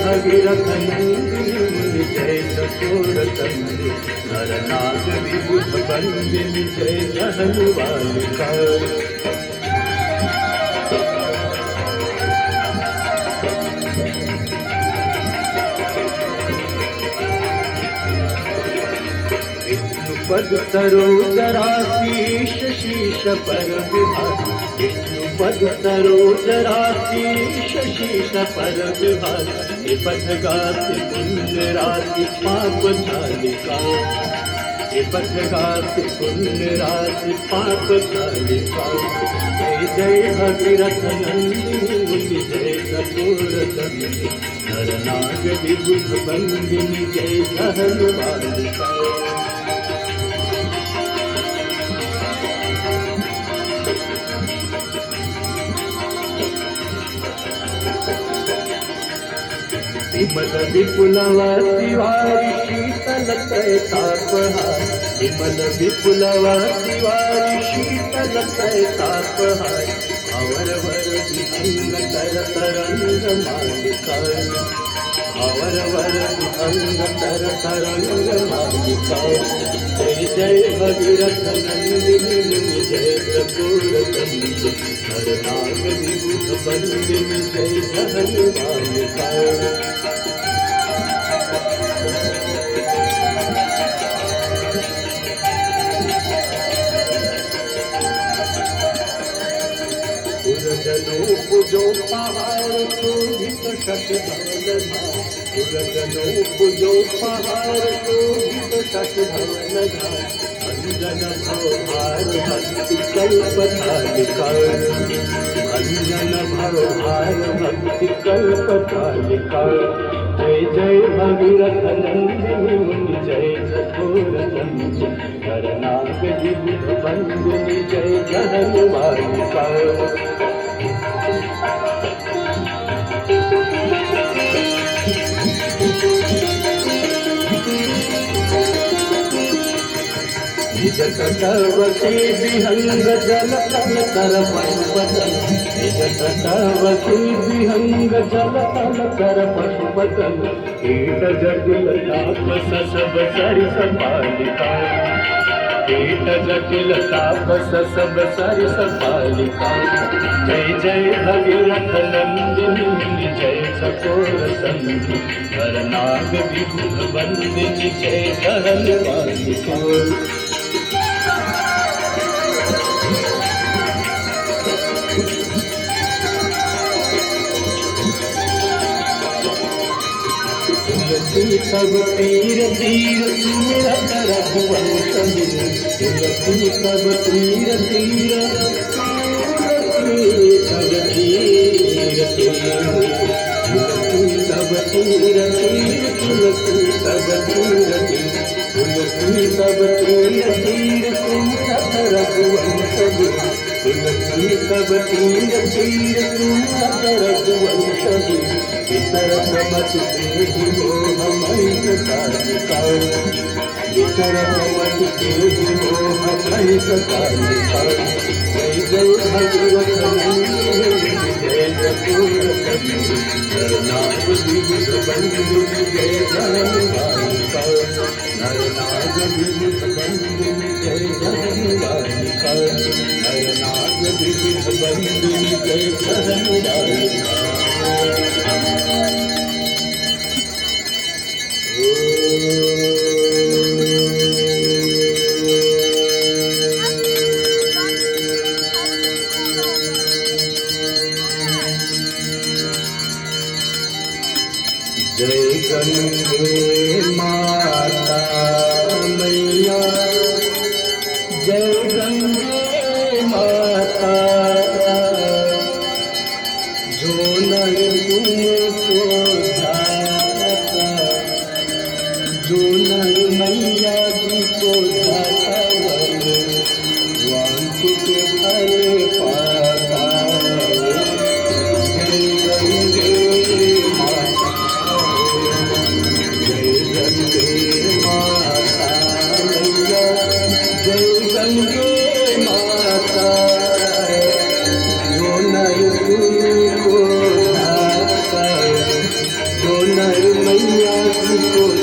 भगीरथ नंदिनी जय चकोर चंद्र नर नाग विबुध बंदिनी जय जहनुवालिका। विष्णुपद सरोजराशीष शीश पर विभास विष्णुपद सरोजराशीष शीश पर विभास हे पथगाति पुण्य राशि पाप झालिका। हे पथगाति पुण्य राशि पाप झालिका। जय जय भगीरथ नंदिनी जय चकोर चंद्र नर नाग विबुध बंदिनी जय जहनुवालिका। विमल विपुलवती वारी शीतल तापहार विमल विपुलवती वारी शीतल तापहार अवर वर विहंग कर तरंग मालिका। अवर वर विहंग कर तरंग मालिका। जय जय भगीरथ नंदिनी जय चकोर चंद्र नर नाग विबुध बंदिनी जय जहनुवालिका। पुरजनों पूजो पहाड़ शोभित शतधवल धाम। पुरजनों पूजो पहाड़ शोभित शतधवल धाम। अंजन भव भार भक्ति कल्प तालिका। अंजन भव भार भक्ति कल्प तालिका। जय जय भगीरथ नंदिनी जय चकोर चंद्र नर नाग विबुध बंदिनी जय जहनुवालिका। निज तटवती विहंग जल तल कर पशुपतन। निज तटवती विहंग जल तल कर पशुपतन। कीट जटिल ताप सब सरिस बालिका। कीट जटिल ताप सब सरिस बालिका। जय जय भगीरथ नंदिनी जय चकोर चंद्र नर नाग विबुध बंदिनी जय जहनुवालिका। तुलसी सब तीर तीर सुमिरत रघुवंश बिनु। तुलसी सब तीर तीर तुलसी सब तीर तीर तुलसी सब तीर तीर तुलसी सब तीर तीर तुलसी सब तीर तीर सुमिरत रघुवंश बिनु। तुलसी सब तीर तीर सुमिरत रघुवंश बिनु। वितरत मत देहि मोह महिष तालिका। वितरत मत देहि मोह महिष तालिका। जय जय भगीरथ नंदिनी जय चकोर चंद्र नर नाग विबुध बंदिनी जय जहनुवालिका। नर नाग विबुध बंदिनी जय जहनुवालिका। नर नाग विबुध बंदिनी जय जहनुवालिका। जय गंगे माता मैया। जय गंगे माता जो नर तुमको ध्याता। जो नर मैया जी को ध्याता वांछित फल पाता। जय गंगे माता। जय गंगे माता मैया। जय गंगे माता जो नर तुमको ध्याता। जो नर मैया की कोई